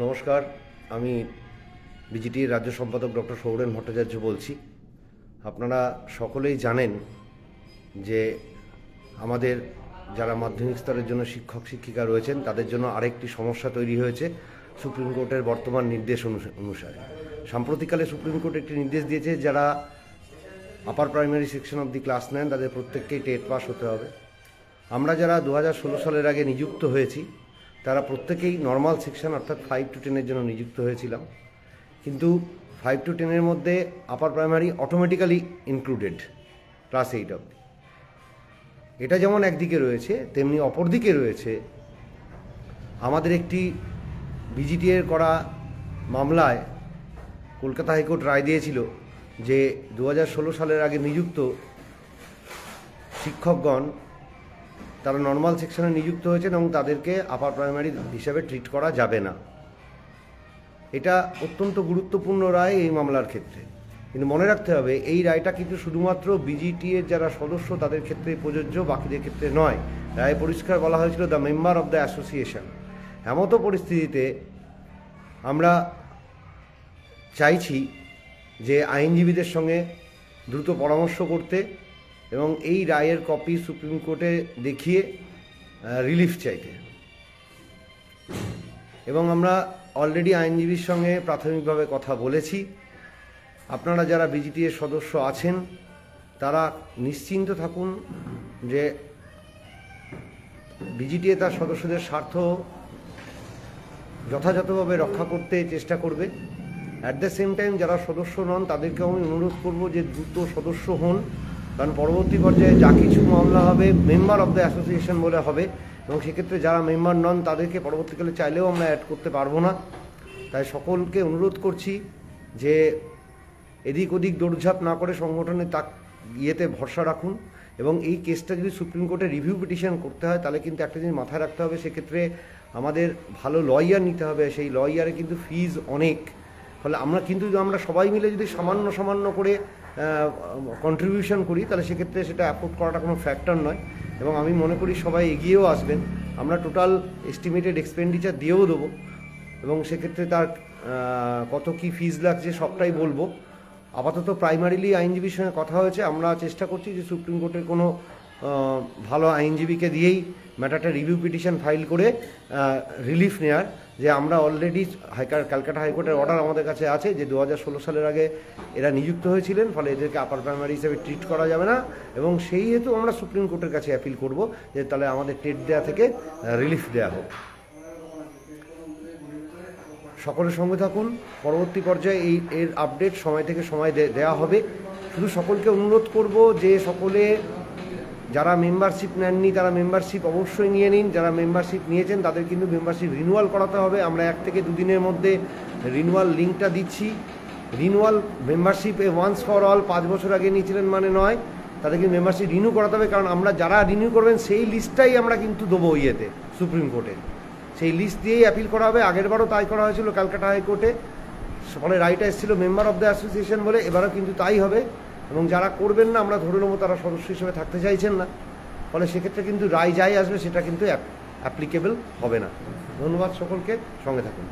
নমস্কার, আমি বিজিটির রাজ্য সম্পাদক ডক্টর সৌরেন ভট্টাচার্য বলছি। আপনারা সকলেই জানেন যে আমাদের যারা মাধ্যমিক স্তরের জন্য শিক্ষক শিক্ষিকা রয়েছেন তাদের জন্য আরেকটি সমস্যা তৈরি হয়েছে সুপ্রিম কোর্টের বর্তমান নির্দেশ অনুসারে। সাম্প্রতিককালে সুপ্রিম কোর্ট একটি নির্দেশ দিয়েছে, যারা upper primary section of the class নেন তাদের প্রত্যেককেই টেট পাস হতে হবে। আমরা যারা 2016 সালের আগে নিযুক্ত হয়েছি তারা প্রত্যেকেই নর্মাল সেকশন অর্থাৎ 5 to 10 জন্য নিযুক্ত হয়েছিলাম, কিন্তু 5 to 10 মধ্যে upper primary automatically included class 8 অবধি। এটা যেমন একদিকে রয়েছে, তেমনি অপরদিকে রয়েছে আমাদের একটি বিজিটিএর করা মামলায় কলকাতা হাইকোর্ট রায় দিয়েছিল যে 2016 সালের আগে নিযুক্ত শিক্ষকগণ তারা নর্মাল সেকশনে নিযুক্ত হয়েছেন এবং তাদেরকে আপার প্রাইমারি হিসাবে ট্রিট করা যাবে না। এটা অত্যন্ত গুরুত্বপূর্ণ রায় এই মামলার ক্ষেত্রে, কিন্তু মনে রাখতে হবে এই রায়টা কিন্তু শুধুমাত্র বিজিটিএর যারা সদস্য তাদের ক্ষেত্রে প্রযোজ্য, বাকিদের ক্ষেত্রে নয়। রায়ে পরিষ্কার বলা হয়েছিল the member of the association. এমতো পরিস্থিতিতে আমরা চাইছি যে আইনজীবীদের সঙ্গে দ্রুত পরামর্শ করতে এবং এই রায়ের কপি সুপ্রিম কোর্টে দেখিয়ে রিলিফ চাইতে। এবং আমরা অলরেডি আইনজীবীর সঙ্গে প্রাথমিকভাবে কথা বলেছি। আপনারা যারা বিজিটিএর সদস্য আছেন তারা নিশ্চিন্ত থাকুন যে বিজিটিএ তার সদস্যদের স্বার্থ যথাযথভাবে রক্ষা করতে চেষ্টা করবে। অ্যাট দ্য সেম টাইম যারা সদস্য নন তাদেরকেও আমি অনুরোধ করব যে দ্রুত সদস্য হন, কারণ পরবর্তী পর্যায়ে যা কিছু মামলা হবে মেম্বার অফ দ্য অ্যাসোসিয়েশন বলে হবে, এবং সেক্ষেত্রে যারা মেম্বার নন তাদেরকে পরবর্তীকালে চাইলেও আমরা অ্যাড করতে পারবো না। তাই সকলকে অনুরোধ করছি যে এদিক ওদিক দৌড়ঝাঁপ না করে সংগঠনের ইয়েতে ভরসা রাখুন। এবং এই কেসটা যদি সুপ্রিম কোর্টে রিভিউ পিটিশন করতে হয় তাহলে কিন্তু একটা জিনিস মাথায় রাখতে হবে, সেক্ষেত্রে আমাদের ভালো লয়ার নিতে হবে। সেই লয়ারে কিন্তু ফিজ অনেক। ফলে আমরা সবাই মিলে যদি সামান্য করে কন্ট্রিবিউশন করি তাহলে সেক্ষেত্রে সেটা অ্যাফোর্ড করাটা কোনো ফ্যাক্টর নয়। এবং আমি মনে করি সবাই এগিয়েও আসবেন। আমরা টোটাল এস্টিমেটেড এক্সপেন্ডিচার দিয়েও দেবো এবং সেক্ষেত্রে তার কত কি ফিজ লাগছে সবটাই বলবো। আপাতত প্রাইমারিলি আইনজীবীর সঙ্গে কথা হয়েছে, আমরা চেষ্টা করছি যে সুপ্রিম কোর্টের কোনো ভালো আইনজীবীকে দিয়েই ম্যাটারটা রিভিউ পিটিশন ফাইল করে রিলিফ নেওয়ার। যে আমরা অলরেডি ক্যালকাটা হাইকোর্টের অর্ডার আমাদের কাছে আছে যে 2016 সালের আগে এরা নিযুক্ত হয়েছিলেন, ফলে এদেরকে আপার প্রাইমারি হিসেবে ট্রিট করা যাবে না। এবং সেই হেতু আমরা সুপ্রিম কোর্টের কাছে অ্যাপিল করব যে তাহলে আমাদের টেট দেওয়া থেকে রিলিফ দেওয়া হোক। সকলের সঙ্গে থাকুন। পরবর্তী পর্যায়ে এর আপডেট সময় থেকে সময় দেওয়া হবে। শুধু সকলকে অনুরোধ করব যে সকলে যারা মেম্বারশিপ নেননি তারা মেম্বারশিপ অবশ্যই নিয়ে নিন। যারা মেম্বারশিপ নিয়েছেন তাদের কিন্তু মেম্বারশিপ রিনিউয়াল করাতে হবে। আমরা 1 থেকে 2 দিনের মধ্যে রিনিউয়াল লিঙ্কটা দিচ্ছি। Renewal membership once for all 5 বছর আগে নিয়েছিলেন মানে নয়, তাদেরকে মেম্বারশিপ রিনিউ করাতে হবে। কারণ আমরা যারা রিনিউ করবেন সেই লিস্টটাই আমরা কিন্তু দেবো ইয়েতে সুপ্রিম কোর্টে, সেই লিস্ট দিয়েই অ্যাপিল করা হবে। আগেরবারও তাই করা হয়েছিল ক্যালকাটা হাইকোর্টে, ফলে রায়টা এসেছিল মেম্বার অফ দ্য অ্যাসোসিয়েশন বলে। এবারও কিন্তু তাই হবে। এবং যারা করবেন না আমরা ধরে নেবো তারা সদস্য হিসেবে থাকতে চাইছেন না, ফলে সেক্ষেত্রে কিন্তু রায় যাই আসবে সেটা কিন্তু অ্যাপ্লিকেবল হবে না। ধন্যবাদ সকলকে, সঙ্গে থাকুন।